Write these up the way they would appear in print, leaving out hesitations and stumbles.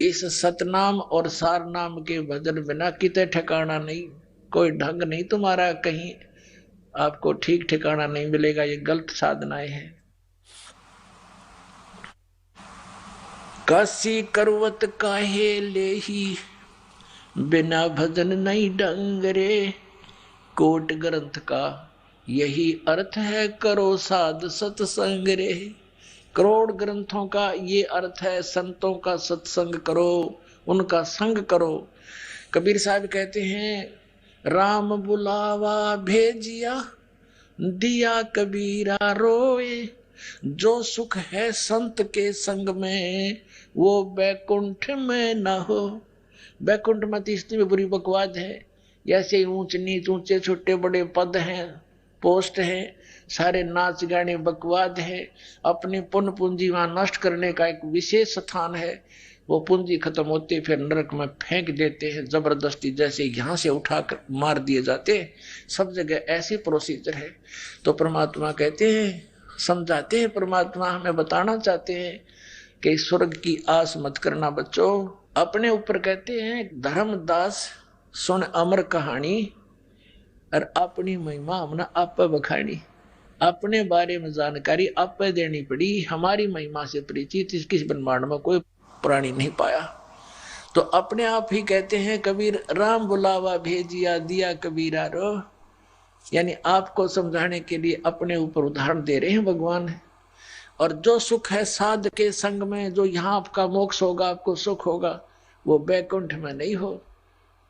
इस सतनाम और सार नाम के भजन बिना किते ठिकाना नहीं, कोई ढंग नहीं तुम्हारा, कहीं आपको ठीक ठिकाना नहीं मिलेगा। ये गलत साधनाएं हैं। काशी करवत काहे लेही, बिना भजन नहीं ढंग रे। कोट ग्रंथ का यही अर्थ है, करो साध सत्संग रे। करोड़ ग्रंथों का ये अर्थ है, संतों का सत्संग करो, उनका संग करो। कबीर साहब कहते हैं, राम बुलावा भेजिया, दिया कबीरा रोए। जो सुख है संत के संग में, वो बैकुंठ में न हो। बैकुंठ में तीसरी में बुरी बकवाद है। जैसे ऊंच नीच, ऊंचे छोटे बड़े पद हैं, पोस्ट है, सारे नाच गाने बकवाद है। अपनी पुण्य पूंजी वहां नष्ट करने का एक विशेष स्थान है। वो पूंजी खत्म होती फिर नरक में फेंक देते हैं जबरदस्ती, जैसे यहाँ से उठाकर मार दिए जाते हैं। सब जगह ऐसी प्रोसीजर है। तो परमात्मा कहते हैं, समझाते हैं, परमात्मा हमें बताना चाहते हैं कि स्वर्ग की आस मत करना बच्चों। अपने ऊपर कहते हैं, धर्मदास सुन अमर कहानी, और अपनी महिमा हमने आप बखानी। अपने बारे में जानकारी आप देनी पड़ी। हमारी महिमा से परिचित किस ब्रह्मांड में कोई प्राणी नहीं पाया। तो अपने आप ही कहते हैं कबीर, राम बुलावा भेजिया, दिया कबीरा रो। यानी आपको समझाने के लिए अपने ऊपर उदाहरण दे रहे हैं भगवान। और जो सुख है साध के संग में, जो यहाँ आपका मोक्ष होगा, आपको सुख होगा, वो बैकुंठ में नहीं हो।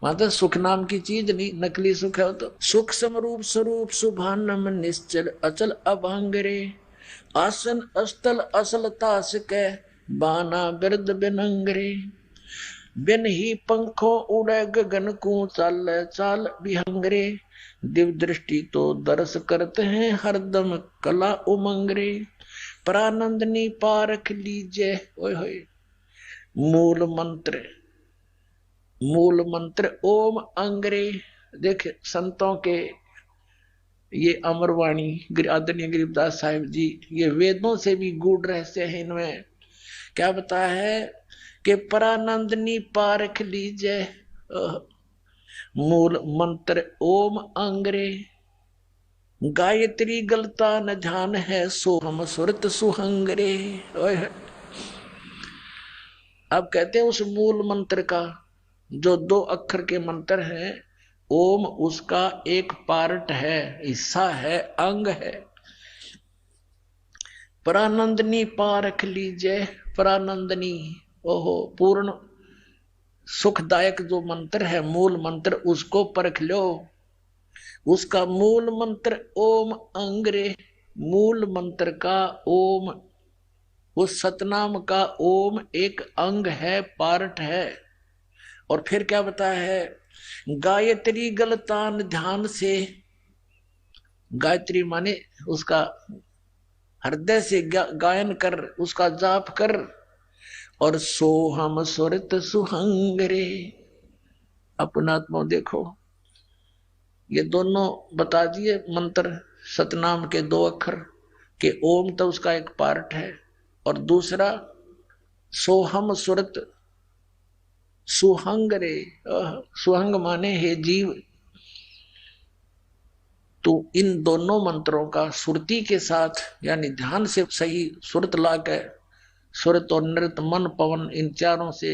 मतलब सुख नाम की चीज नहीं, नकली सुख है। तो सुख समरूप स्वरूप सुभानम निश्चल अचल अभंग रे। आसन अस्तल असल तास के, बाना बिरद बिनंग रे। बिन ही पंखों उड़े गगन को, चाल चाल विहंग रे। दिव्य दृष्टि तो दर्श करते हैं, हरदम कला उमंग रे। परानंदनी पारख लीजिए, ओए होए। मूल मंत्र, मूल मंत्र ओम अंग्रे। देख संतों के ये अमरवाणी आदरणीय गरीबदास साहिब जी, ये वेदों से भी गूढ़ रहस्य है। इनमें क्या बताया है कि परानंदनी पारख लीजिए। मूल मंत्र ओम अंग्रे। गायत्री गलता न ध्यान है, सोहम सुरत सुहंगरे। अब कहते हैं उस मूल मंत्र का, जो 2 अक्षर के मंत्र हैं, ओम उसका एक पार्ट है, हिस्सा है, अंग है। परानंदनी पारख लीजिए। परानंदनी, ओहो, पूर्ण सुखदायक जो मंत्र है, मूल मंत्र, उसको परख लो। उसका मूल मंत्र ओम अंग्रे। मूल मंत्र का ओम, उस सतनाम का ओम एक अंग है, पार्ट है। और फिर क्या बताया है, गायत्री गलतान ध्यान से। गायत्री माने उसका हृदय से गायन कर, उसका जाप कर। और सोहम सुरत सुहंगरे, अपना आत्मा देखो। ये दोनों बता दिए मंत्र सतनाम के 2 अक्षर के। ओम तो उसका एक पार्ट है, और दूसरा सोहम सुरत सुहंग रे। सुहंग माने हे जीव। तो इन दोनों मंत्रों का सुरती के साथ, यानी ध्यान से सही सुरत लाकर, सुरत और नृत मन पवन इन चारों से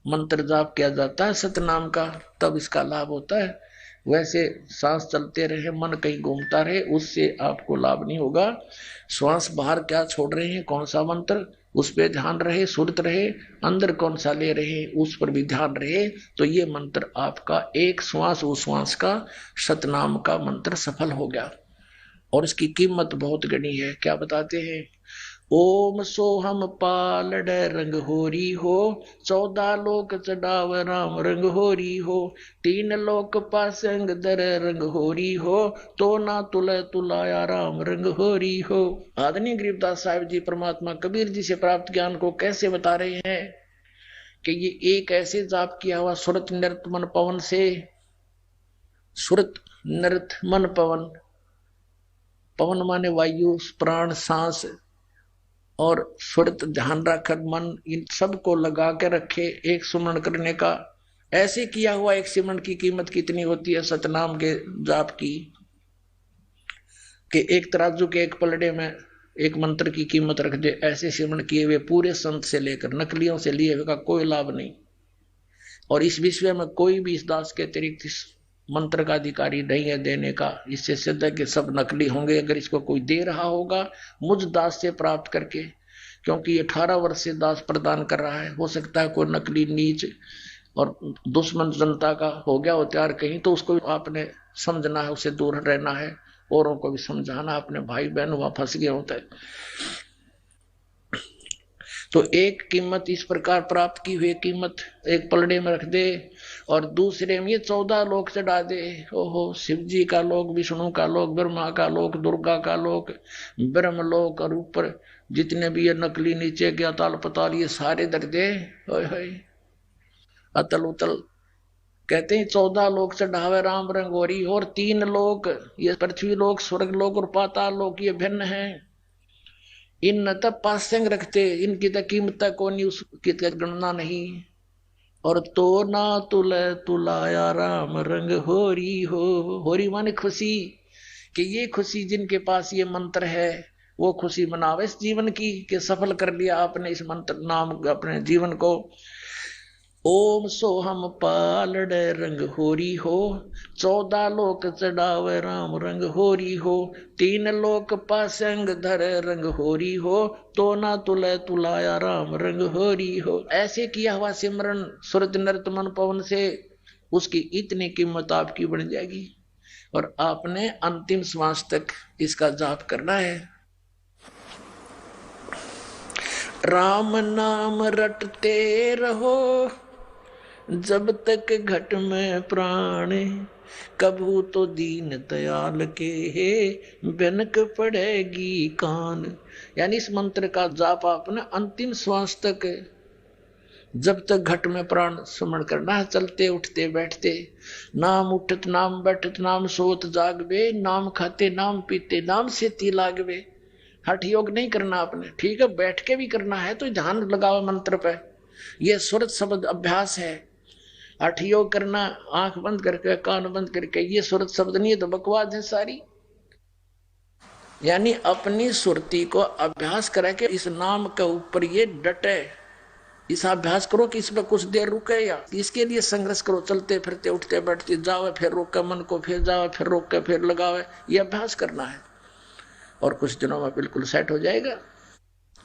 मंत्र जाप किया जाता है सतनाम का, तब इसका लाभ होता है। वैसे सांस चलते रहे, मन कहीं घूमता रहे, उससे आपको लाभ नहीं होगा। श्वास बाहर क्या छोड़ रहे हैं, कौन सा मंत्र, उस पर ध्यान रहे, सुरत रहे। अंदर कौन सा ले रहे, उस पर भी ध्यान रहे। तो ये मंत्र आपका एक श्वास उश्वास का सतनाम का मंत्र सफल हो गया। और इसकी कीमत बहुत गणी है। क्या बताते हैं, ओम सोहम पालड रंग होरी हो। 14 लोक चढ़ाव राम रंग होरी हो। 3 लोक पासंग दर रंग होरी हो। तो ना तुल तुलाया राम रंग होरी हो। आदरणीय गरीबदास साहिब जी परमात्मा कबीर जी से प्राप्त ज्ञान को कैसे बता रहे हैं कि ये एक ऐसे जाप किया हुआ सुरत नृत मन पवन से। सुरत नृत मन पवन, पवन माने वायु, प्राण, सांस, और सुरत ध्यान रखकर मन इन सबको लगा के रखे एक सुमरण करने का। ऐसे किया हुआ एक सिमरण की कीमत कितनी होती है सतनाम के जाप की, कि एक तराजू के एक पलड़े में एक मंत्र की कीमत रख दे। ऐसे सिमरण किए हुए पूरे संत से लेकर नकलियों से लिए हुए का कोई लाभ नहीं। और इस विश्व में कोई भी इस दास के अतिरिक्त इस मंत्र का अधिकारी नहीं है देने का। इससे सिद्ध है कि सब नकली होंगे। अगर इसको कोई दे रहा होगा मुझ दास से प्राप्त करके, क्योंकि 18 वर्ष से दास प्रदान कर रहा है, हो सकता है कोई नकली नीच और दुश्मन जनता का हो गया हो तैयार कहीं, तो उसको आपने समझना है, उसे दूर रहना है, औरों को भी समझाना। अपने भाई बहन वहां फंस गए होते हैं। तो एक कीमत इस प्रकार प्राप्त की हुई कीमत एक पलड़े में रख दे और दूसरे में ये 14 लोक चढ़ा दे। ओहो, शिव जी का लोक, विष्णु का लोक, ब्रह्मा का लोक, दुर्गा का लोक, ब्रह्म लोक, और ऊपर जितने भी ये नकली नीचे के अताल पताल ये सारे दर दे। अतल उतल कहते हैं 14 लोक चढ़ावे राम रंगोरी। और 3 लोक, ये पृथ्वी लोक, स्वर्ग लोक और पाताल लोक, ये भिन्न है। इन तब पासंग रखते, इनकी तो कीमत कौन, उसकी गणना नहीं। और तो ना तुले तुलाया राम रंग होरी हो। होरी माने खुशी, कि ये खुशी जिनके पास ये मंत्र है वो खुशी मनावे इस जीवन की, कि सफल कर लिया आपने इस मंत्र नाम अपने जीवन को। ओम सोहम पालड़े रंग होरी हो, 14 लोक चढ़ावे राम रंग होरी हो, 3 लोक पासंग धरे रंग होरी हो, तो ना तुले तुलाया राम रंग होरी हो। ऐसे किया हुआ सिमरन सुरत नृत मन पवन से उसकी इतनी कीमत आपकी बढ़ जाएगी। और आपने अंतिम श्वास तक इसका जाप करना है। राम नाम रटते रहो जब तक घट में प्राण, कभू तो दीन दयाल के बनक पड़ेगी कान। यानी इस मंत्र का जाप आपने अंतिम श्वास तक जब तक घट में प्राण स्मरण करना है, चलते उठते बैठते। नाम उठत नाम बैठत नाम सोत जागवे, नाम खाते नाम पीते नाम से ती लागवे। हठ योग नहीं करना आपने, ठीक है, बैठ के भी करना है तो ध्यान लगाओ मंत्र पे। यह सुरत शब्द अभ्यास है। हठ योग करना आंख बंद करके कान बंद करके, ये सुरत शब्द नहीं है तो बकवास है सारी। यानी अपनी सुरती को अभ्यास करा के इस नाम के ऊपर ये डटे, इस अभ्यास करो कि इसमें कुछ देर रुके, या इसके लिए संघर्ष करो। चलते फिरते उठते बैठते जाओ, फिर रोके मन को, फिर जाओ, फिर रोक के फिर लगावे, ये अभ्यास करना है। और कुछ दिनों में बिल्कुल सेट हो जाएगा।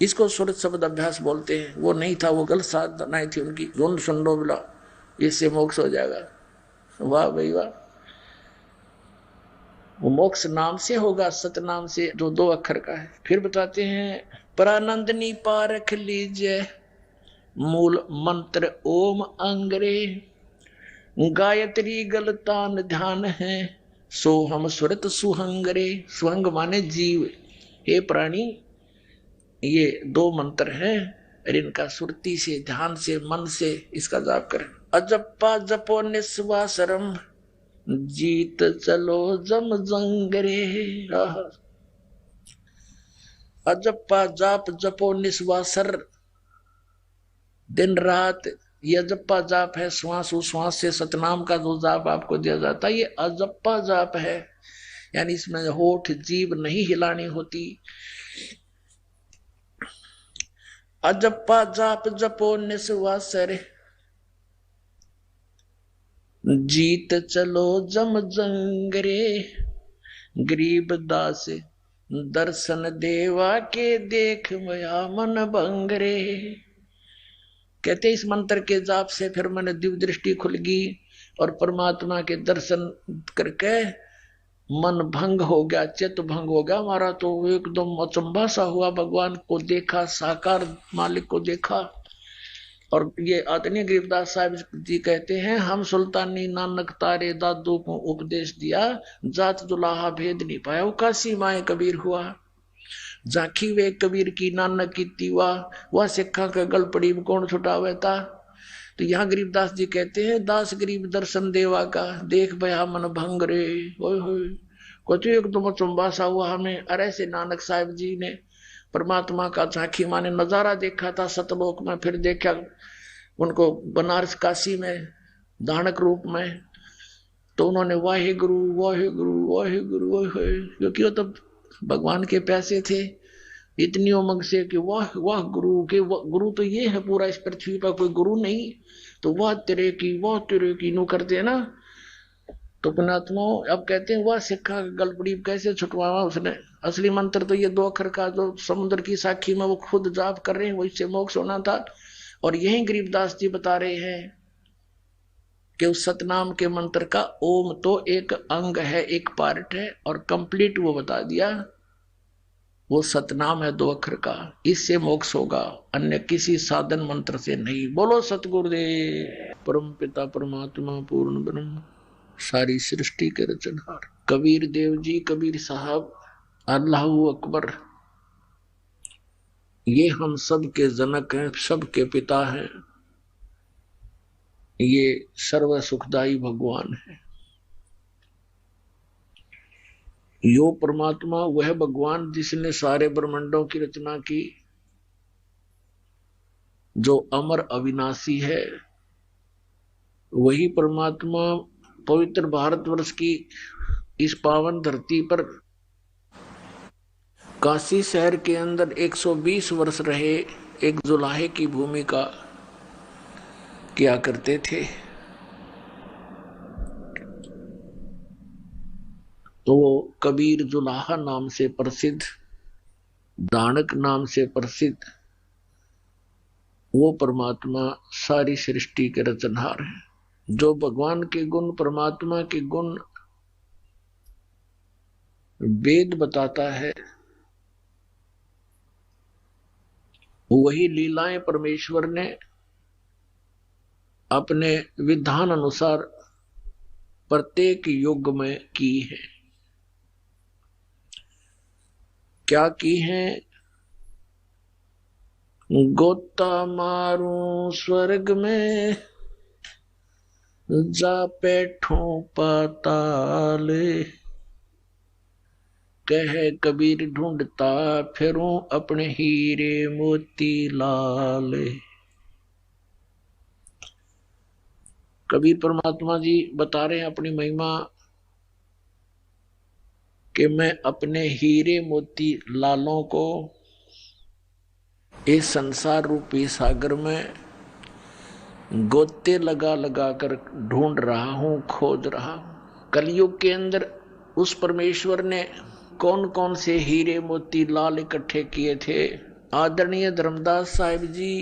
इसको सुरत शब्द अभ्यास बोलते हैं। वो नहीं था, वो गलत साधनाएं थी उनकी। धुंध सुन लो बिला, इससे मोक्ष हो जाएगा। वाह भाई वाह। वो मोक्ष नाम से होगा, सतनाम से, जो 2 अक्षर का है। फिर बताते हैं, परानंदनी पारख लीजिए मूल मंत्र ओम अंगरे, गायत्री गलतान ध्यान है, सो हम सुरत सुहंगरे। सुहंग माने जीव। हे प्राणी, ये 2 मंत्र हैं और इनका सुरती से, ध्यान से, मन से इसका जाप करें। अजप्पा जपो निस्वासरम, जीत चलो जम जंगरे। अजप्पा जाप जपो निस्वासर, दिन रात ये अजप्पा जाप है। श्वास उश्वास से सतनाम का जो जाप आपको दिया जाता है ये अजप्पा जाप है। यानी इसमें होठ जीभ नहीं हिलानी होती। अजप्पा जाप जपो निस्वासर, जीत चलो जम जंगरे, गरीब दास दर्शन देवा के, देख मया मन भंगरे। कहते इस मंत्र के जाप से फिर मैंने दिव्य दृष्टि खुल गई और परमात्मा के दर्शन करके मन भंग हो गया, चित्त भंग हो गया हमारा। तो एकदम अचंभा सा हुआ, भगवान को देखा, साकार मालिक को देखा। और ये आदरणीय गरीबदास साहब जी कहते हैं, हम सुल्तानी नानक तारे दादू को उपदेश दिया, जात दुलाहा भेद नहीं पाया, उकासी माए कबीर हुआ। झांकी वे कबीर की नानक की तीवा, वह सिक्खा का गल पड़ी कौन छुटावे था। तो यहाँ गरीबदास जी कहते हैं, दास गरीब दर्शन देवा का, देख भया मन भंग रे। ओए होए, को तो एकदम चुंबा सा हुआ हमें। अरे से नानक साहब जी ने परमात्मा का झांकी माँ ने नजारा देखा था सतलोक में, फिर देखा उनको बनारस काशी में दानक रूप में, तो उन्होंने वाहे गुरु वाहे गुरु वाहे गुरु वाहे, क्योंकि वो तो भगवान के पैसे थे, इतनी उमंग से कि वाह वाह गुरु के, गुरु तो ये है पूरा इस पृथ्वी पर, कोई गुरु नहीं, तो वाह तेरे की नु करते हैं ना। तो पुणात्मा अब कहते हैं वह सिक्का गलपड़ी कैसे छुटवावा उसने, असली मंत्र तो ये 2 अक्षर का जो समुद्र की साखी में वो खुद जाप कर रहे हैं, वो इससे मोक्ष होना था। और यही गरीबदास जी बता रहे हैं कि उस सतनाम के मंत्र का ओम तो एक अंग है, एक पार्ट है, और कंप्लीट वो बता दिया, वो सतनाम है 2 अक्षर का, इससे मोक्ष होगा, अन्य किसी साधन मंत्र से नहीं। बोलो सतगुरुदेव। परम पिता परमात्मा पूर्ण ब्रह्म सारी सृष्टि के रचनहार कबीर देव जी, कबीर साहब, अल्लाहू अकबर, ये हम सब के जनक हैं, सब के पिता हैं, ये सर्व सुखदाई भगवान है। यो परमात्मा वह भगवान जिसने सारे ब्रह्मांडों की रचना की, जो अमर अविनाशी है, वही परमात्मा पवित्र भारतवर्ष की इस पावन धरती पर काशी शहर के अंदर 120 वर्ष रहे, एक जुलाहे की भूमिका किया करते थे। तो वो कबीर जुलाहा नाम से प्रसिद्ध, दानक नाम से प्रसिद्ध वो परमात्मा सारी सृष्टि के रचनहार है। जो भगवान के गुण, परमात्मा के गुण वेद बताता है, वही लीलाएं परमेश्वर ने अपने विधान अनुसार प्रत्येक युग में की है। क्या की है? गोता मारूं स्वर्ग में, जा बैठूं पाताल, कह कबीर ढूंढता फिरूं अपने हीरे मोती लाल। कबीर परमात्मा जी बता रहे हैं अपनी महिमा कि मैं अपने हीरे मोती लालों को इस संसार रूपी सागर में गोते लगा लगा कर ढूंढ रहा हूं, खोज रहा हूं। कलयुग के अंदर उस परमेश्वर ने कौन कौन से हीरे मोती लाल इकट्ठे किए थे? आदरणीय धर्मदास साहिब जी,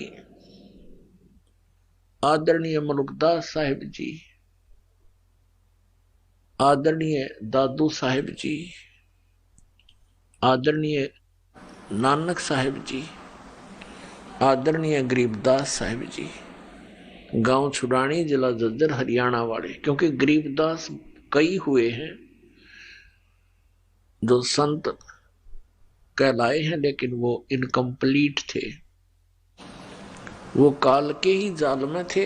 आदरणीय मलुकदास साहिब जी, आदरणीय दादू साहिब जी, आदरणीय नानक साहिब जी, आदरणीय गरीबदास साहिब जी, गांव छुड़ानी, जिला झज्जर, हरियाणा वाले। क्योंकि गरीबदास कई हुए हैं जो संत कहलाए हैं, लेकिन वो इनकम्प्लीट थे, वो काल के ही जाल में थे,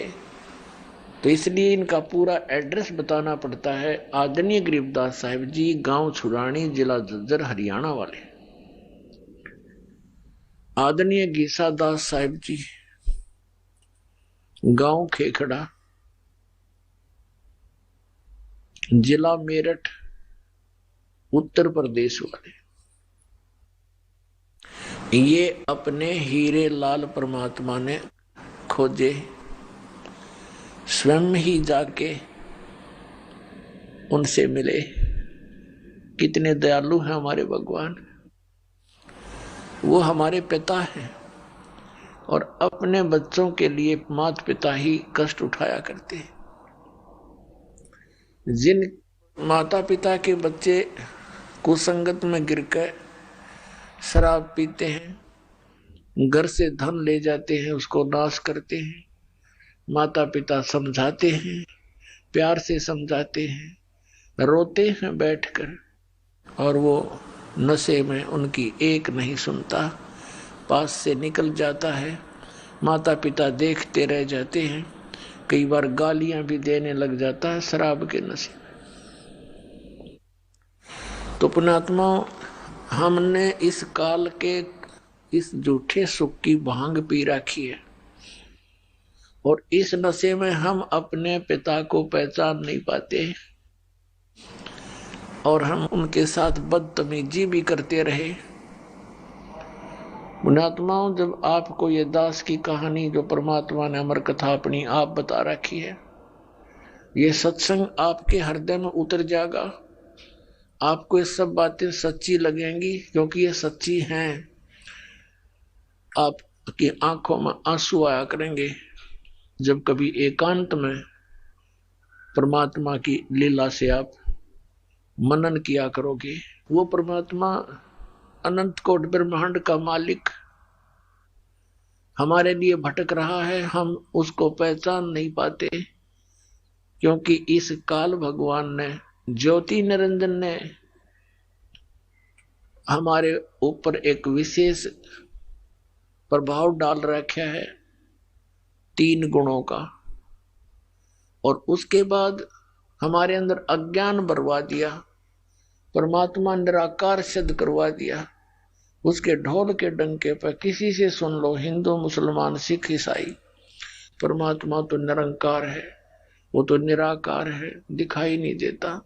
तो इसलिए इनका पूरा एड्रेस बताना पड़ता है। आदरणीय गरीबदास साहिब जी, गांव छुड़ानी, जिला झज्जर, हरियाणा वाले। आदरणीय गीसा दास साहिब जी, गांव खेखड़ा, जिला मेरठ, उत्तर प्रदेश वाले। ये अपने हीरे लाल परमात्मा ने खोजे, स्वयं ही जाके उनसे मिले। कितने दयालु हैं हमारे भगवान। वो हमारे पिता हैं और अपने बच्चों के लिए माता पिता ही कष्ट उठाया करते हैं। जिन माता पिता के बच्चे कुसंगत में गिरकर शराब पीते हैं, घर से धन ले जाते हैं, उसको नाश करते हैं, माता पिता समझाते हैं, प्यार से समझाते हैं, रोते हैं बैठकर, और वो नशे में उनकी एक नहीं सुनता, पास से निकल जाता है। माता पिता देखते रह जाते हैं, कई बार गालियां भी देने लग जाता है शराब के नशे में। तो पुण्यात्मा, हमने इस काल के इस झूठे सुख की भांग पी रखी है, और इस नशे में हम अपने पिता को पहचान नहीं पाते और हम उनके साथ बदतमीजी भी करते रहे। पुण्यात्माओं, जब आपको ये दास की कहानी जो परमात्मा ने अमर कथा अपनी आप बता रखी है, ये सत्संग आपके हृदय में उतर जाएगा, आपको ये सब बातें सच्ची लगेंगी क्योंकि ये सच्ची हैं। आपकी आंखों में आंसू आया करेंगे जब कभी एकांत में परमात्मा की लीला से आप मनन किया करोगे। वो परमात्मा अनंत कोट ब्रह्मांड का मालिक हमारे लिए भटक रहा है, हम उसको पहचान नहीं पाते क्योंकि इस काल भगवान ने, ज्योति निरंजन ने हमारे ऊपर एक विशेष प्रभाव डाल रखा है 3 गुणों का, और उसके बाद हमारे अंदर अज्ञान भरवा दिया, परमात्मा निराकार सिद्ध करवा दिया। उसके ढोल के डंके पर किसी से सुन लो, हिंदू मुसलमान सिख ईसाई, परमात्मा तो निरंकार है, वो तो निराकार है, दिखाई नहीं देता।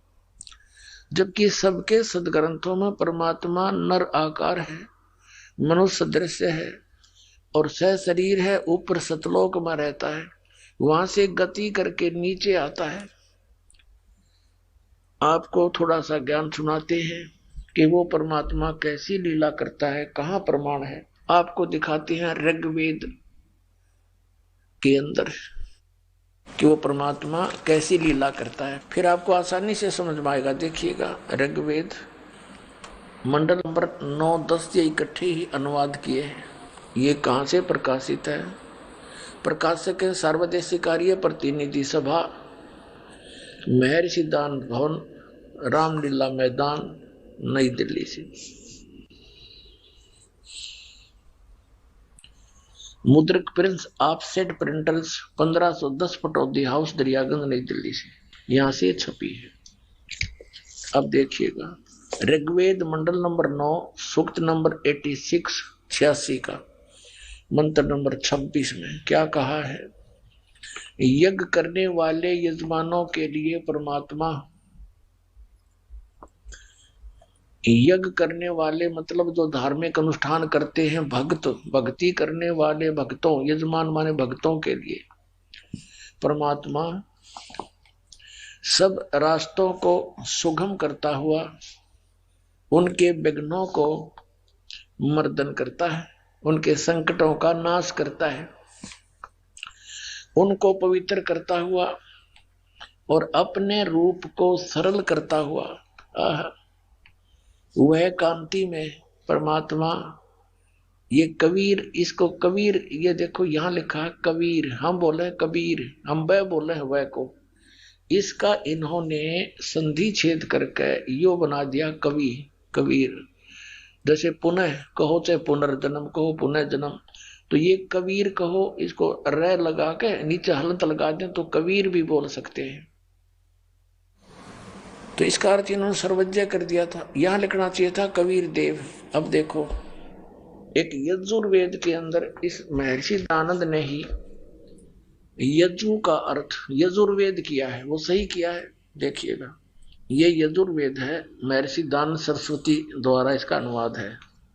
जबकि सबके सदग्रंथों में परमात्मा नर आकार है, मनुष्य दृश्य है और सह शरीर है, ऊपर सतलोक में रहता है, वहां से गति करके नीचे आता है। आपको थोड़ा सा ज्ञान सुनाते हैं कि वो परमात्मा कैसी लीला करता है, कहाँ प्रमाण है। आपको दिखाते हैं ऋग्वेद के अंदर कि वो परमात्मा कैसी लीला करता है, फिर आपको आसानी से समझ में आएगा। देखिएगा, ऋग्वेद मंडल नंबर 9-10 ये इकट्ठे ही अनुवाद किए हैं। ये कहाँ से प्रकाशित है? प्रकाशक है सर्वदेशी कार्य प्रतिनिधि सभा, महर्षि दान भवन, रामलीला मैदान, नई दिल्ली से। मुद्रक Prince offset printers 1510 Pataudi house, Daryaganj, नई दिल्ली से यहां से छपी है। अब देखिएगा, ऋग्वेद मंडल नंबर 9 सूक्त नंबर 86 का मंत्र नंबर 26 में क्या कहा है? यज्ञ करने वाले यजमानों के लिए परमात्मा, यज्ञ करने वाले मतलब जो धार्मिक अनुष्ठान करते हैं, भक्त, भक्ति करने वाले भक्तों, यजमान माने भक्तों के लिए परमात्मा सब रास्तों को सुगम करता हुआ उनके विघ्नों को मर्दन करता है, उनके संकटों का नाश करता है, उनको पवित्र करता हुआ और अपने रूप को सरल करता हुआ वह कांति में परमात्मा। ये कबीर, इसको कबीर, ये देखो यहां लिखा है कबीर, हम बोले कबीर, हम वह बोले वह को, इसका इन्होंने संधि छेद करके यो बना दिया कवि, कबीर। जैसे पुनः कहो चाहे पुनर्जन्म कहो, पुनः जन्म, तो ये कबीर कहो, इसको र लगा के नीचे हलंत लगा दें तो कबीर भी बोल सकते हैं। तो इसका अर्थ इन्होंने सर्वज्ञ कर दिया था, यहां लिखना चाहिए था कबीर देव। अब देखो, एक यजुर्वेद के अंदर इस महर्षि दानंद ने ही यजु का अर्थ यजुर्वेद किया है, वो सही किया है। देखिएगा, ये यजुर्वेद है, महर्षि दानंद सरस्वती द्वारा इसका अनुवाद है।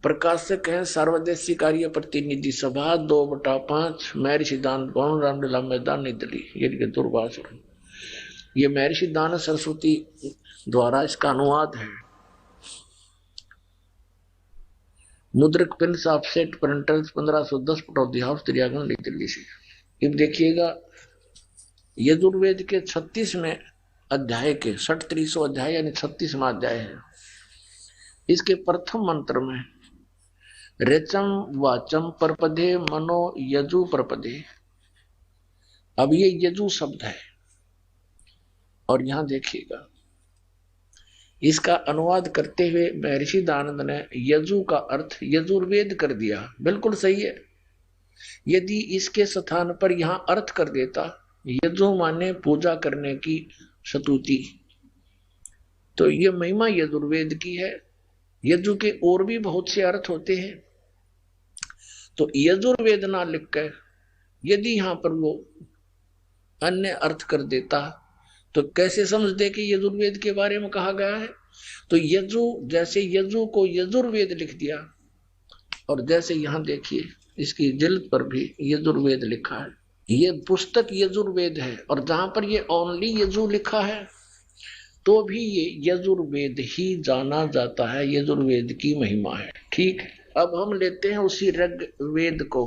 प्रकाशक है सर्वदेशी कार्य प्रतिनिधि सभा 2/5, महर्षि दानंद भवन, रामलीला मैदान, नई दिल्ली। ये दुर्भाष, ये महर्षि दानंद सरस्वती द्वारा इसका अनुवाद है। मुद्रक Prince offset printers 1510 Pataudi house, Daryaganj, नई दिल्ली से। अब देखिएगा, यजुर्वेद के 36वें अध्याय के 37वां अध्याय यानी 36वां अध्याय है। इसके प्रथम मंत्र में रेचम वाचम परपदे मनो यजु परपदे। अब ये यजु शब्द है और यहां देखिएगा, इसका अनुवाद करते हुए महर्षि दानंद ने यजु का अर्थ यजुर्वेद कर दिया। बिल्कुल सही है। यदि इसके स्थान पर यहां अर्थ कर देता यजु माने पूजा करने की स्तुति, तो ये महिमा यजुर्वेद की है। यजु के और भी बहुत से अर्थ होते हैं, तो यजुर्वेद ना लिख कर यदि यहां पर वो अन्य अर्थ कर देता तो कैसे समझ दे कि यजुर्वेद के बारे में कहा गया है। तो यजु, जैसे यजु को यजुर्वेद लिख दिया, और जैसे यहां देखिए इसकी जिल्द पर भी यजुर्वेद लिखा है। ये पुस्तक यजुर्वेद है, और जहां पर ये ओनली यजु लिखा है तो भी ये यजुर्वेद ही जाना जाता है, यजुर्वेद की महिमा है। ठीक है, अब हम लेते हैं उसी ऋग्वेद को,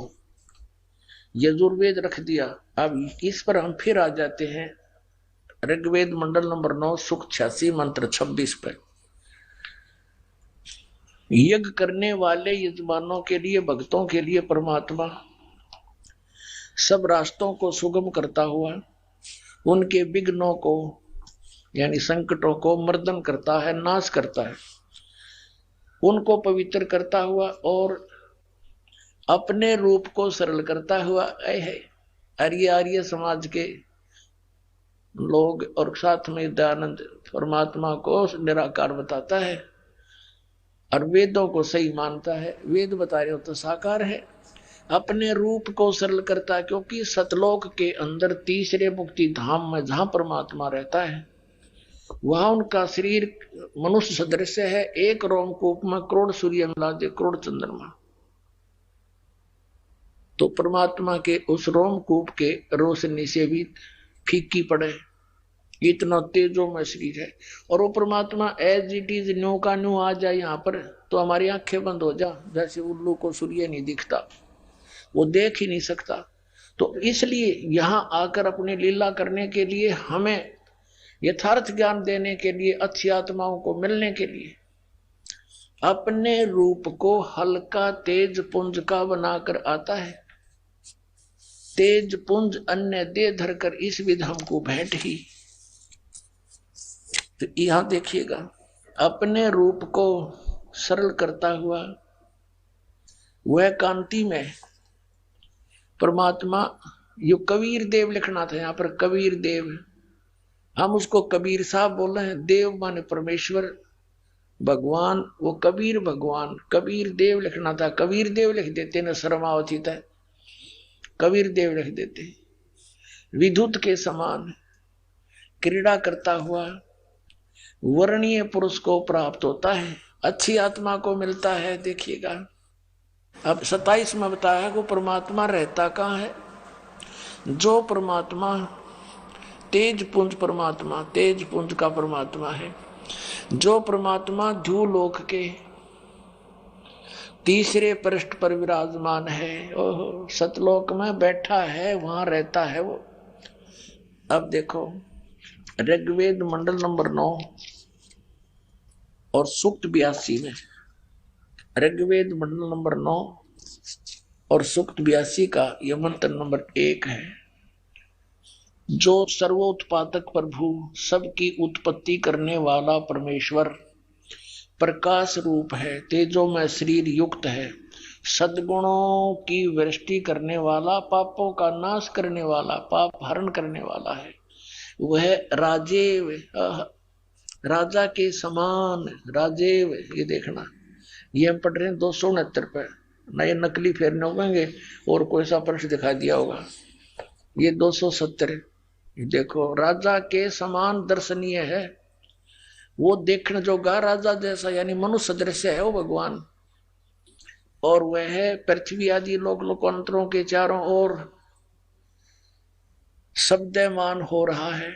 यजुर्वेद रख दिया। अब इस पर हम फिर आ जाते हैं ऋग्वेद मंडल नंबर 9 सुक्त 86 मंत्र 26 पे। यज्ञ करने वाले यजमानों के लिए, भक्तों के लिए परमात्मा सब रास्तों को सुगम करता हुआ उनके विघ्नों को यानी संकटों को मर्दन करता है, नाश करता है, उनको पवित्र करता हुआ और अपने रूप को सरल करता हुआ आर्य समाज के लोग और साथ में दयानंद परमात्मा को निराकार बताता है और वेदों को सही मानता है। वेद बता रहे हो तो साकार है, अपने रूप को सरल करता है, क्योंकि सतलोक के अंदर तीसरे मुक्ति धाम में जहां परमात्मा रहता है वहां उनका शरीर मनुष्य सदृश है। एक रोमकूप में करोड़ सूर्य मिला दे, करोड़ चंद्रमा, तो परमात्मा के उस रोमकूप के रोशनी से भी फीकी पड़े, इतना तेजो में शरीर है। और वो परमात्मा एज इट इज न्यू का न्यू आ जाए यहाँ पर तो हमारी आंखें बंद हो जा, जैसे उल्लू को सूर्य नहीं दिखता, वो देख ही नहीं सकता। तो इसलिए यहां आकर अपनी लीला करने के लिए, हमें यथार्थ ज्ञान देने के लिए, अच्छी आत्माओं को मिलने के लिए अपने रूप को हल्का तेज पुंज का बनाकर आता है। तेज पुंज अन्य दे धरकर इस विध हमको भेंट ही। तो यहां देखिएगा, अपने रूप को सरल करता हुआ वह कांति में परमात्मा, यो कबीर देव लिखना था यहाँ पर, कबीर देव, हम उसको कबीर साहब बोल रहे हैं। देव माने परमेश्वर भगवान, वो कबीर भगवान, कबीर देव लिखना था, कबीर देव लिख देते न, शर्मावती था, कबीर देव लिख देते। विद्युत के समान क्रीड़ा करता हुआ वर्णीय पुरुष को प्राप्त होता है, अच्छी आत्मा को मिलता है। देखिएगा अब 27 में बताया कि परमात्मा रहता कहाँ है। जो परमात्मा तेज पुंज, परमात्मा तेज पुंज का परमात्मा है, जो परमात्मा ध्युलोक के तीसरे पृष्ठ पर विराजमान है, ओहो सतलोक में बैठा है, वहां रहता है वो। अब देखो ऋग्वेद मंडल नंबर 9 और सूक्त 82 में, ऋग्वेद मंडल नंबर 9 और सूक्त 82 का यह मंत्र नंबर 1 है। जो सर्वोत्पादक प्रभु, सबकी उत्पत्ति करने वाला परमेश्वर, प्रकाश रूप है, तेजो में शरीर युक्त है, सद्गुणों की वृष्टि करने वाला, पापों का नाश करने वाला, पाप हरण करने वाला है। वह राजेव, राजा के समान, राजेव, ये देखना, ये हम पढ़ रहे हैं 269 पे, ना ये नकली फेरने होंगे और कोई सा प्रश्न दिखाई दिया होगा। ये 270 देखो, राजा के समान दर्शनीय है, वो देखने जोगा राजा जैसा, यानी मनुष्य दृश्य है वो भगवान। और वह पृथ्वी आदि लोक लोकांतरों के चारों ओर शब्दमान हो रहा है।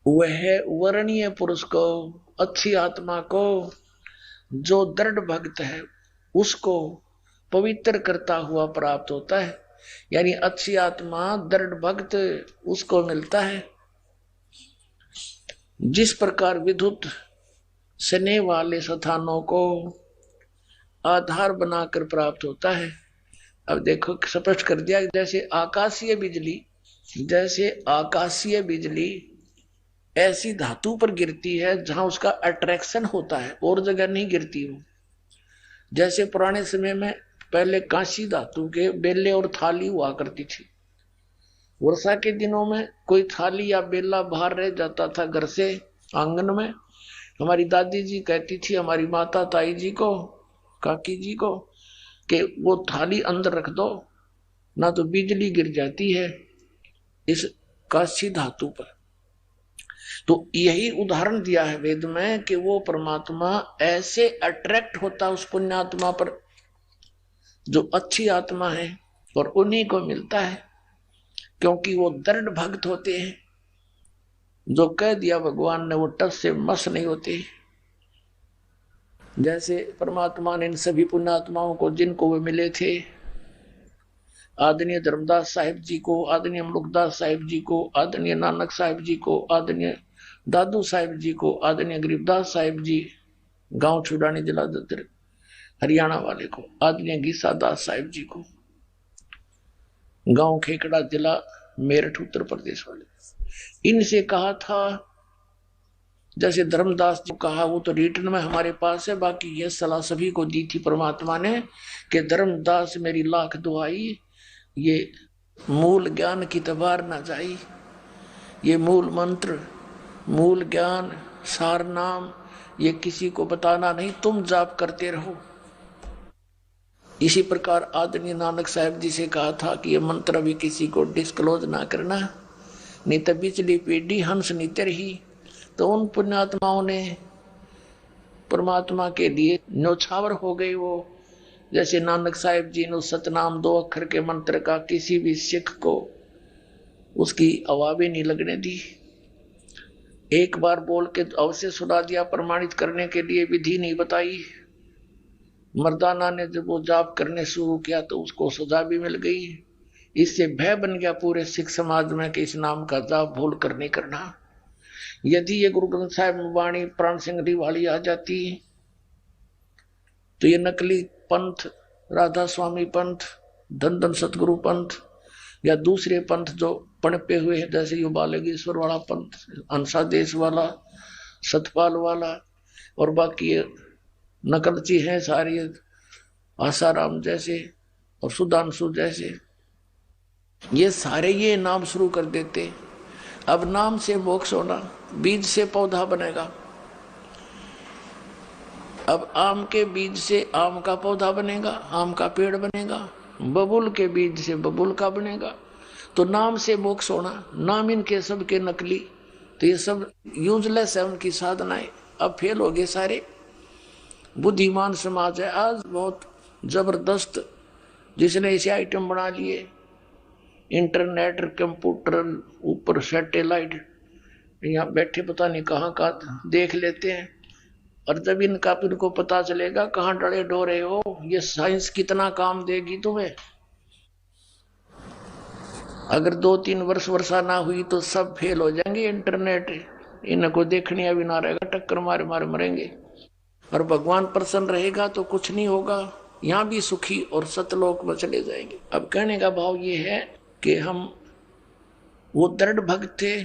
वह वर्णीय पुरुष को, अच्छी आत्मा को, जो दृढ़ भक्त है उसको पवित्र करता हुआ प्राप्त होता है, यानी अच्छी आत्मा दृढ़ भक्त उसको मिलता है। जिस प्रकार विद्युत स्नेह वाले स्थानों को आधार बनाकर प्राप्त होता है। अब देखो स्पष्ट कर दिया, जैसे आकाशीय बिजली, जैसे आकाशीय बिजली ऐसी धातु पर गिरती है जहां उसका अट्रैक्शन होता है, और जगह नहीं गिरती वो। जैसे पुराने समय में पहले कांसी धातु के बेले और थाली हुआ करती थी। वर्षा के दिनों में कोई थाली या बेला बाहर रह जाता था घर से आंगन में, हमारी दादी जी कहती थी हमारी माता ताई जी को, काकी जी को, कि वो थाली अंदर रख दो ना तो बिजली गिर जाती है इस कांस्य धातु पर। तो यही उदाहरण दिया है वेद में कि वो परमात्मा ऐसे अट्रैक्ट होता उस पुण्यात्मा पर जो अच्छी आत्मा है, और उन्हीं को मिलता है क्योंकि वो दृढ़ भक्त होते हैं। जो कह दिया भगवान ने वो टस से मस नहीं होते। जैसे परमात्मा ने इन सभी पुण्यात्माओं को जिनको वे मिले थे, आदरणीय धर्मदास साहिब जी को, आदरणीय मुलुकदास साहिब जी को, आदरणीय नानक साहिब जी को, आदरणीय दादू साहिब जी को, आदरणीय गरीबदास साहिब जी गांव छुड़ानी जिला ददर हरियाणा वाले को, आदरणीय गीसा दास साहिब जी को गांव खेकड़ा जिला मेरठ उत्तर प्रदेश वाले, इनसे कहा था। जैसे धर्मदास जी कहा वो तो रिटर्न में हमारे पास है, बाकी ये सलाह सभी को दी थी परमात्मा ने कि धर्मदास मेरी लाख दुआई, ये मूल ज्ञान की तबार ना जाई, ये मूल मंत्र, मूल ज्ञान, सार नाम ये किसी को बताना नहीं, तुम जाप करते रहो। इसी प्रकार आदरणीय नानक साहब जी से कहा था कि ये मंत्र भी किसी को डिस्क्लोज ना करना, नहीं तो बिचली पीढ़ी हंस नीते रही। तो उन पुण्यात्माओं ने परमात्मा के लिए न्योछावर हो गए वो। जैसे नानक साहिब जी ने सतनाम 2 अक्षर के मंत्र का किसी भी सिख को उसकी आवाज़ें नहीं लगने दी, एक बार बोल के अवश्य सुना दिया, प्रमाणित करने के लिए विधि नहीं बताई। मर्दाना ने जब वो जाप करने शुरू किया तो उसको सजा भी मिल गई। इससे भय बन गया पूरे सिख समाज में कि इस नाम का जाप भूल कर नहीं करना। यदि ये गुरु ग्रंथ साहिब में वाणी प्राण सिंह वाली आ जाती तो ये नकली पंथ, राधा स्वामी पंथ, धन धन सतगुरु पंथ या दूसरे पंथ जो पनपे हुए हैं, जैसे यो बालगेश्वर वाला पंथ, अंशादेश वाला, सतपाल वाला और बाकी नकलची हैं सारी, आसाराम जैसे और सुधांशु जैसे, ये सारे ये नाम शुरू कर देते। अब नाम से मोक्ष होना, बीज से पौधा बनेगा। अब आम के बीज से आम का पौधा बनेगा, आम का पेड़ बनेगा, बबूल के बीज से बबूल का बनेगा। तो नाम से मोक्ष होना, नाम इनके सब के नकली, तो ये सब यूजलेस है उनकी साधनाएं, अब फेल हो गए सारे। बुद्धिमान समाज है आज बहुत जबरदस्त, जिसने ऐसे आइटम बना लिए, इंटरनेट, कंप्यूटर, ऊपर सैटेलाइट, यहाँ बैठे पता नहीं कहाँ का देख लेते हैं। और जब इनका इनको पता चलेगा कहाँ डरे डोरे हो, ये साइंस कितना काम देगी तुम्हें। अगर 2-3 वर्ष वर्षा ना हुई तो सब फेल हो जाएंगे। इंटरनेट इनको देखने अभी ना रहेगा, टक्कर मारे मारे मरेंगे। और भगवान प्रसन्न रहेगा तो कुछ नहीं होगा, यहाँ भी सुखी और सतलोक में चले जाएंगे। अब कहने का भाव ये है कि हम वो दृढ़ भक्त थे,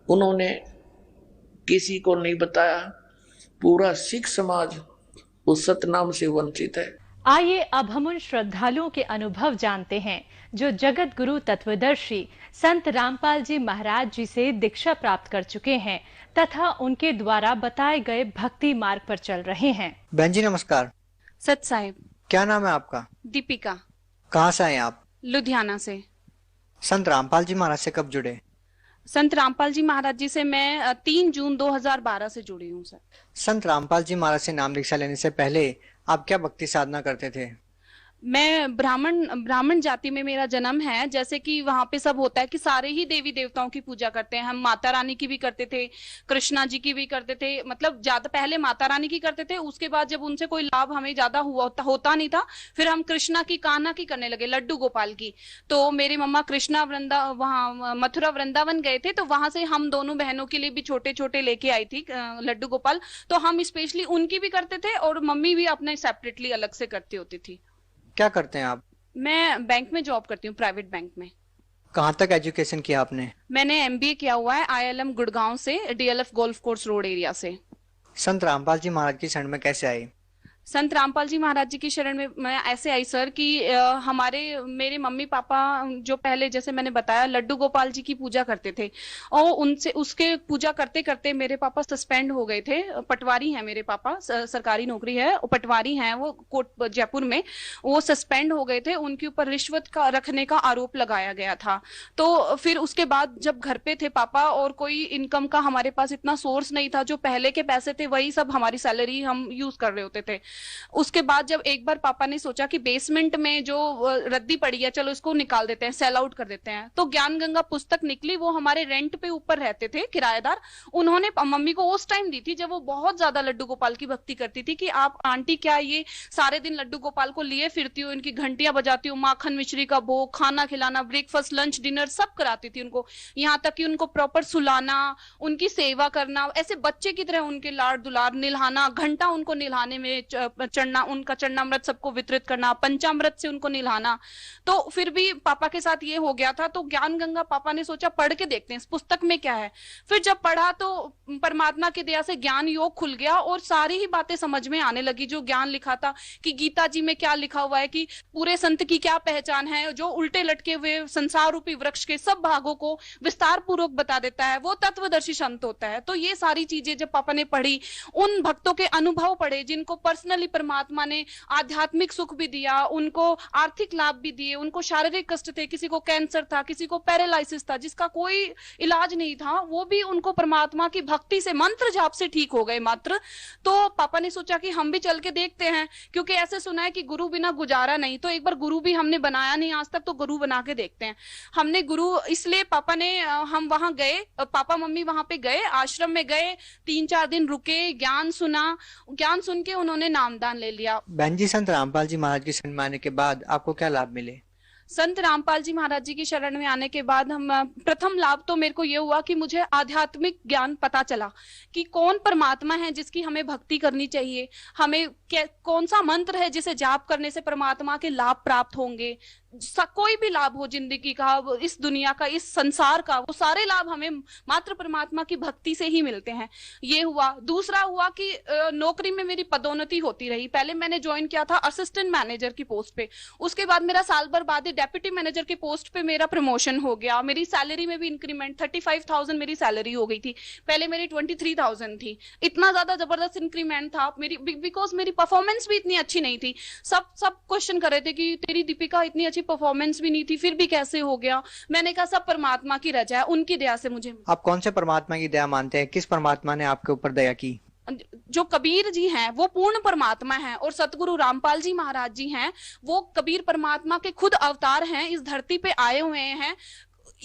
उन्होंने किसी को नहीं बताया, पूरा सिख समाज उस सतनाम से वंचित है। आइए अब हम उन श्रद्धालुओं के अनुभव जानते हैं जो जगत गुरु तत्वदर्शी संत रामपाल जी महाराज जी से दीक्षा प्राप्त कर चुके हैं तथा उनके द्वारा बताए गए भक्ति मार्ग पर चल रहे हैं। बहन जी नमस्कार। सत साहिब। क्या नाम है आपका? दीपिका। कहाँ से आए आप? लुधियाना से। संत रामपाल जी महाराज से कब जुड़े? संत रामपाल जी महाराज जी से मैं 3 जून 2012 से जुड़ी हूँ सर। संत रामपाल जी महाराज से नाम दीक्षा लेने से पहले आप क्या भक्ति साधना करते थे? मैं ब्राह्मण जाति में मेरा जन्म है। जैसे कि वहां पे सब होता है कि सारे ही देवी देवताओं की पूजा करते हैं। हम माता रानी की भी करते थे, कृष्णा जी की भी करते थे। मतलब ज्यादा पहले माता रानी की करते थे, उसके बाद जब उनसे कोई लाभ हमें ज्यादा होता नहीं था, फिर हम कृष्णा की, कान्हा की करने लगे, लड्डू गोपाल की। तो मेरी मम्मा कृष्णा वहाँ मथुरा वृंदावन गए थे, तो वहां से हम दोनों बहनों के लिए भी छोटे छोटे लेके आई थी लड्डू गोपाल। तो हम स्पेशली उनकी भी करते थे और मम्मी भी अपने सेपरेटली अलग से करती होती थी। क्या करते हैं आप? मैं बैंक में जॉब करती हूँ, प्राइवेट बैंक में। कहाँ तक एजुकेशन किया आपने? मैंने MBA किया हुआ है ILM गुड़गांव से, DLF golf course road area से। संत रामपाल जी महाराज की शरण में कैसे आई? संत रामपाल जी महाराज जी की शरण में मैं ऐसे आई सर कि मेरे मम्मी पापा जो पहले जैसे मैंने बताया लड्डू गोपाल जी की पूजा करते थे, और उनसे उसके पूजा करते करते मेरे पापा सस्पेंड हो गए थे। पटवारी हैं मेरे पापा, सरकारी नौकरी है, पटवारी हैं वो कोट जयपुर में। वो सस्पेंड हो गए थे, उनके ऊपर रिश्वत का रखने का आरोप लगाया गया था। तो फिर उसके बाद जब घर पे थे पापा और कोई इनकम का हमारे पास इतना सोर्स नहीं था, जो पहले के पैसे थे वही सब हमारी सैलरी हम यूज कर रहे होते थे। उसके बाद जब एक बार पापा ने सोचा कि बेसमेंट में जो रद्दी पड़ी है चलो इसको निकाल देते हैं, सेल आउट कर देते हैं, तो ज्ञान गंगा पुस्तक निकली। वो हमारे रेंट पे ऊपर रहते थे किराएदार, उन्होंने मम्मी को उस टाइम दी थी जब वो बहुत ज्यादा लड्डू गोपाल की भक्ति करती थी कि आप आंटी क्या ये सारे दिन लड्डू गोपाल को लिए फिरती हो, इनकी घंटियां बजाती हो, माखन मिश्री का भोग, खाना खिलाना, ब्रेकफास्ट लंच डिनर सब कराती थी उनको, यहाँ तक कि उनको प्रॉपर सुलाना, उनकी सेवा करना, ऐसे बच्चे की तरह उनके लाड़ दुलार, निल्हाना, घंटा उनको निल्हाने में चढ़ना, उनका चरणामृत सबको वितरित करना, पंचामृत से उनको निल्हाना। तो फिर भी पापा के साथ ये हो गया था। तो ज्ञान गंगा पापा ने सोचा पढ़ के देखते हैं इस पुस्तक में क्या है। फिर जब पढ़ा तो परमात्मा की दया से ज्ञान योग खुल गया और सारी ही बातें समझ में आने लगी। जो ज्ञान लिखा था कि गीता जी में क्या लिखा हुआ है कि पूरे संत की क्या पहचान है, जो उल्टे लटके हुए संसार रूपी वृक्ष के सब भागों को विस्तार पूर्वक बता देता है, वो तत्वदर्शी संत होता है। तो ये सारी चीजें जब पापा ने पढ़ी, उन भक्तों के अनुभव पढ़े जिनको पर्सनली परमात्मा ने आध्यात्मिक सुख भी दिया, उनको आर्थिक लाभ भी दिए, उनको शारीरिक कष्ट थे, किसी को कैंसर था, किसी को पैरालिसिस था, जिसका कोई इलाज नहीं था, वो भी उनको परमात्मा की भक्ति से मंत्र जाप से ठीक हो गए मात्र। तो पापा ने सोचा कि हम भी चल के देखते हैं, क्योंकि ऐसे सुना है कि गुरु बिना गुजारा नहीं, तो एक बार गुरु भी हमने बनाया नहीं आज तक, तो गुरु बना के देखते हैं। हमने गुरु इसलिए पापा ने हम वहां गए, पापा मम्मी वहां पे गए, आश्रम में गए, 3-4 दिन रुके, ज्ञान सुना, ज्ञान सुन के उन्होंने नामदान ले लिया। बहन जी, संत रामपाल जी महाराज की शरण में आने के बाद आपको क्या लाभ मिले? संत रामपाल जी महाराज जी की शरण में आने के बाद प्रथम लाभ तो मेरे को ये हुआ कि मुझे आध्यात्मिक ज्ञान पता चला कि कौन परमात्मा है जिसकी हमें भक्ति करनी चाहिए, हमें कौन सा मंत्र है जिसे जाप करने से परमात्मा के लाभ प्राप्त होंगे। कोई भी लाभ हो जिंदगी का, इस दुनिया का, इस संसार का, वो सारे लाभ हमें मात्र परमात्मा की भक्ति से ही मिलते हैं। ये हुआ। दूसरा हुआ कि नौकरी में मेरी पदोन्नति होती रही। पहले मैंने ज्वाइन किया था असिस्टेंट मैनेजर की पोस्ट पे, उसके बाद मेरा साल भर बाद डेप्यूटी मैनेजर की पोस्ट पे मेरा प्रमोशन हो गया। मेरी सैलरी में भी इंक्रीमेंट, 35,000 मेरी सैलरी हो गई थी, पहले मेरी 23,000 थी। इतना ज्यादा जबरदस्त इंक्रीमेंट था मेरी, बिकॉज मेरी परफॉर्मेंस भी इतनी अच्छी नहीं थी। सब क्वेश्चन कर रहे थे कि तेरी दीपिका इतनी अच्छी परफॉर्मेंस भी नहीं थी, फिर भी कैसे हो गया। मैंने कहा सब परमात्मा की रजा है, उनकी दया से मुझे। आप कौन से परमात्मा की दया मानते हैं? किस परमात्मा ने आपके ऊपर दया की? जो कबीर जी हैं वो पूर्ण परमात्मा हैं, और सतगुरु रामपाल जी महाराज जी हैं वो कबीर परमात्मा के खुद अवतार हैं, इस धरती पे आए हुए हैं।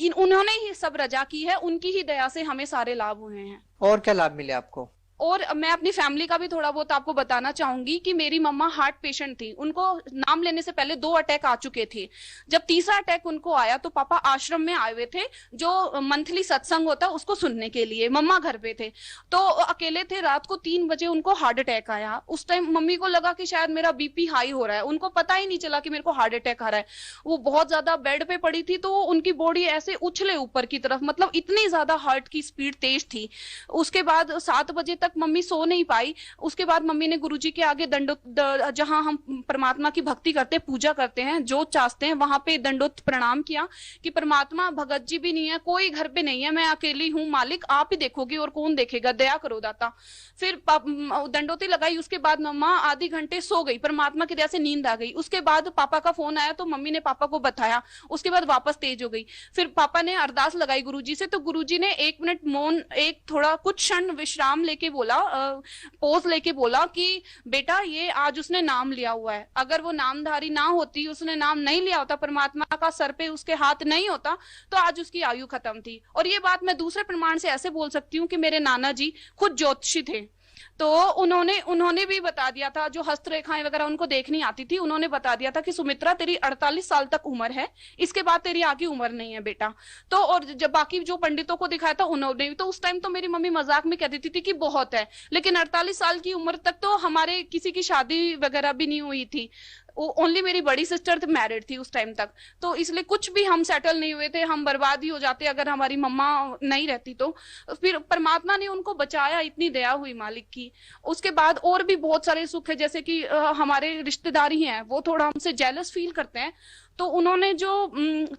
उन्होंने ही सब रजा की है, उनकी ही दया से हमें सारे लाभ हुए हैं। और क्या लाभ मिले आपको? और मैं अपनी फैमिली का भी थोड़ा बहुत आपको बताना चाहूंगी कि मेरी मम्मा हार्ट पेशेंट थी, उनको नाम लेने से पहले 2 अटैक आ चुके थे। जब तीसरा अटैक उनको आया तो पापा आश्रम में आए हुए थे, जो मंथली सत्संग होता है उसको सुनने के लिए। मम्मा घर पे थे तो अकेले थे, रात को 3 बजे उनको हार्ट अटैक आया। उस टाइम मम्मी को लगा कि शायद मेरा बीपी हाई हो रहा है, उनको पता ही नहीं चला कि मेरे को हार्ट अटैक आ रहा है। वो बहुत ज्यादा बेड पे पड़ी थी, तो उनकी बॉडी ऐसे उछले ऊपर की तरफ, मतलब इतनी ज्यादा हार्ट की स्पीड तेज थी। उसके बाद 7 बजे तक मम्मी सो नहीं पाई। उसके बाद मम्मी ने गुरुजी के आगे जहां हम परमात्मा की भक्ति करते, पूजा करते हैं, जोत चाहते हैं, वहां पे दंडोत प्रणाम किया कि परमात्मा भगत जी भी नहीं है, कोई घर पे नहीं है, मैं अकेली हूँ, मालिक आप ही देखोगे और कौन देखेगा, दया करो दाता। फिर दंडोती लगाई। उसके बाद मम्मा आधे घंटे सो गई, परमात्मा की दया से नींद आ गई। उसके बाद पापा का फोन आया तो मम्मी ने पापा को बताया, उसके बाद वापस तेज हो गई। फिर पापा ने अरदास लगाई गुरुजी से, तो गुरुजी ने 1 मिनट मौन, एक थोड़ा कुछ क्षण विश्राम लेके बोला, पोज लेके बोला कि बेटा ये आज उसने नाम लिया हुआ है, अगर वो नामधारी ना होती, उसने नाम नहीं लिया होता, परमात्मा का सर पे उसके हाथ नहीं होता, तो आज उसकी आयु खत्म थी। और ये बात मैं दूसरे प्रमाण से ऐसे बोल सकती हूँ कि मेरे नाना जी खुद ज्योतिषी थे, तो उन्होंने भी बता दिया था, जो हस्तरेखाएं वगैरह उनको देखनी आती थी, उन्होंने बता दिया था कि सुमित्रा तेरी 48 साल तक उम्र है, इसके बाद तेरी आगे उम्र नहीं है बेटा। तो और जब बाकी जो पंडितों को दिखाया था उन्होंने, तो उस टाइम तो मेरी मम्मी मजाक में कह देती थी कि बहुत है, लेकिन 48 साल की उम्र तक तो हमारे किसी की शादी वगैरह भी नहीं हुई थी। ओनली मेरी बड़ी सिस्टर मैरिड थी उस टाइम तक, तो इसलिए कुछ भी हम सेटल नहीं हुए थे, हम बर्बाद ही हो जाते अगर हमारी मम्मा नहीं रहती। तो फिर परमात्मा ने उनको बचाया, इतनी दया हुई मालिक की। उसके बाद और भी बहुत सारे सुख है, जैसे कि हमारे रिश्तेदारी हैं वो थोड़ा हमसे जेलस फील करते हैं, तो उन्होंने जो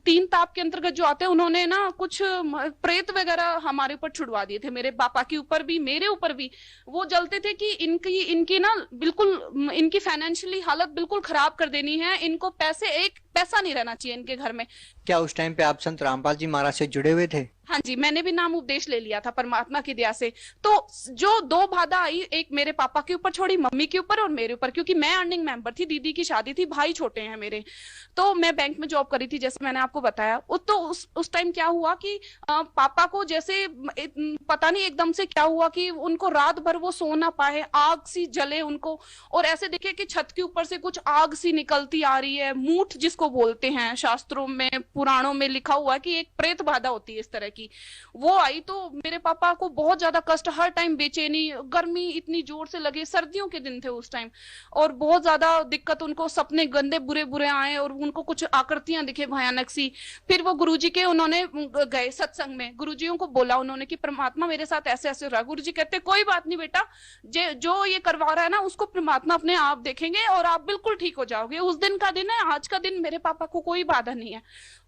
3 ताप के अंतर्गत जो आते हैं, उन्होंने ना कुछ प्रेत वगैरह हमारे ऊपर छुड़वा दिए थे, मेरे पापा के ऊपर भी मेरे ऊपर भी। वो जलते थे कि इनकी ना बिल्कुल इनकी फाइनेंशियली हालत बिल्कुल खराब कर देनी है, इनको एक पैसा नहीं रहना चाहिए इनके घर में। क्या उस टाइम पे आप संत रामपाल जी महाराज से जुड़े हुए थे? हाँ जी, मैंने भी नाम उपदेश ले लिया था परमात्मा की दया से। तो जो 2 बाधा आई, एक मेरे पापा के ऊपर छोड़ी, मम्मी के ऊपर और मेरे ऊपर, क्योंकि मैं अर्निंग मेंबर थी, दीदी की शादी थी, भाई छोटे हैं मेरे। तो मैं बैंक में जॉब करी थी जैसे मैंने आपको बताया। तो उस टाइम क्या हुआ कि पापा को जैसे पता नहीं एकदम से क्या हुआ कि उनको रात भर वो सो ना पाए, आग सी जले उनको, और ऐसे देखे कि छत के ऊपर से कुछ आग सी निकलती आ रही है, मूठ जिसको बोलते हैं, शास्त्रों में पुराणों में लिखा हुआ है कि एक प्रेत बाधा होती है इस तरह की। वो आई तो मेरे पापा को बहुत ज्यादा कष्ट, हर टाइम बेचैनी, गर्मी इतनी जोर से लगे, सर्दियों के दिन थे उस टाइम, और बहुत ज्यादा दिक्कत, उनको सपने गंदे बुरे बुरे आए और उनको कुछ आकृतियां दिखे भयानक सी। फिर वो गुरुजी के उन्होंने गए सत्संग में, गुरुजियों को बोला उन्होंने कि परमात्मा मेरे साथ ऐसे ऐसे हो रहा है। गुरुजी कहते कोई बात नहीं बेटा, जो ये करवा रहा है ना उसको परमात्मा अपने आप देखेंगे और आप बिल्कुल ठीक हो जाओगे। उस दिन का दिन है, आज का दिन मेरे पापा को कोई बाधा नहीं है।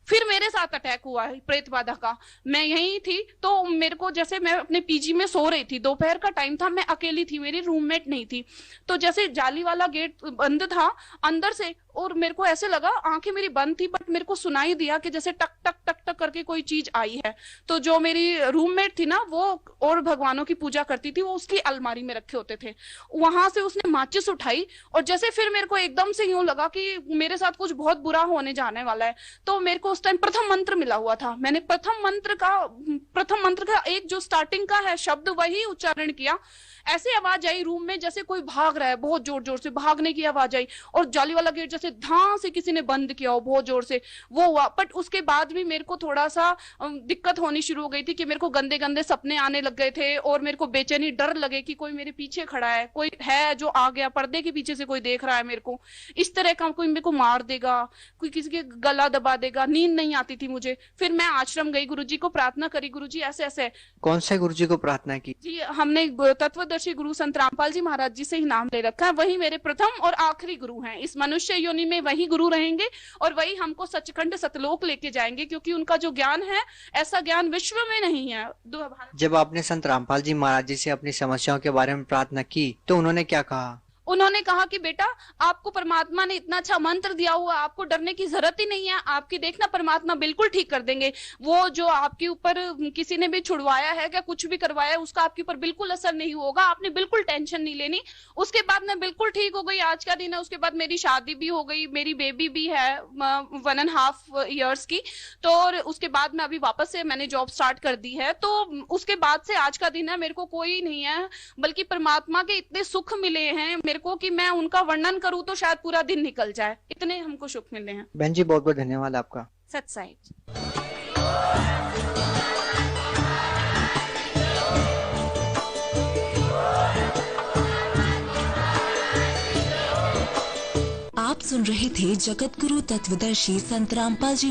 फिर मेरे साथ अटैक हुआ है प्रेत बाधा का। मैं यहीं थी तो मेरे को, जैसे मैं अपने पीजी में सो रही थी, दोपहर का टाइम था, मैं अकेली थी, मेरी रूममेट नहीं थी, तो जैसे जाली वाला गेट बंद था अंदर से, और मेरे को ऐसे लगा, आंखें मेरी बंद थी बट मेरे को सुनाई दिया कि जैसे टक टक टक टक करके कोई चीज आई है। तो जो मेरी रूममेट थी ना, वो और भगवानों की पूजा करती थी, वो उसकी अलमारी में रखे होते थे, वहां से उसने माचिस उठाई, और जैसे फिर मेरे को एकदम से यूं लगा कि मेरे साथ कुछ बहुत बुरा होने जाने वाला है। तो मेरे को उस टाइम प्रथम मंत्र मिला हुआ था, मैंने प्रथम मंत्र का एक जो स्टार्टिंग का है शब्द वही उच्चारण किया। ऐसी आवाज आई रूम में जैसे कोई भाग रहा है, बहुत जोर जोर से भागने की आवाज आई, और जाली वाला गेट जैसे धां से किसी ने बंद किया हो बहुत जोर से, वो हुआ। बट उसके बाद भी मेरे को थोड़ा सा दिक्कत होनी शुरू हो गई थी कि मेरे को गंदे गंदे सपने आने लग गए थे, और मेरे को बेचैनी, डर लगे कि कोई मेरे पीछे खड़ा है, कोई है जो आ गया, पर्दे के पीछे से कोई देख रहा है मेरे को, इस तरह का कोई मेरे को मार देगा, कोई किसी के गला दबा देगा। नींद नहीं आती थी मुझे। फिर मैं आश्रम गई, गुरुजी को प्रार्थना करी, गुरुजी ऐसे ऐसे। कौन से गुरुजी को प्रार्थना की? जी, हमने तत्वदर्शी गुरु संत रामपाल जी महाराज जी से ही नाम ले रखा है, वही मेरे प्रथम और आखिरी गुरु हैं। इस मनुष्य योनि में वही गुरु रहेंगे और वही हमको सचखंड सतलोक लेके जाएंगे, क्योंकि उनका जो ज्ञान है ऐसा ज्ञान विश्व में नहीं है। जब आपने संत रामपाल जी महाराज जी से अपनी समस्याओं के बारे में प्रार्थना की तो उन्होंने क्या कहा? उन्होंने कहा कि बेटा, आपको परमात्मा ने इतना अच्छा मंत्र दिया हुआ, आपको डरने की जरूरत ही नहीं है, आपकी देखना परमात्मा बिल्कुल ठीक कर देंगे। वो जो आपके ऊपर किसी ने भी छुड़वाया है, क्या कुछ भी करवाया है, उसका आपके ऊपर बिल्कुल असर नहीं होगा, आपने बिल्कुल टेंशन नहीं लेनी। उसके बाद मैं बिल्कुल ठीक हो गई, आज का दिन है। उसके बाद मेरी शादी भी हो गई, मेरी बेबी भी है 1.5 years की। तो और उसके बाद में अभी वापस से मैंने जॉब स्टार्ट कर दी है। तो उसके बाद से आज का दिन है, मेरे को कोई नहीं है, बल्कि परमात्मा के इतने सुख मिले हैं मेरे को कि मैं उनका वर्णन करूं तो शायद पूरा दिन निकल जाए, इतने हमको सुख मिले हैं। बहन जी, बहुत बहुत धन्यवाद आपका। सत्साई। आप सुन रहे थे जगत गुरु तत्वदर्शी संत रामपाल जी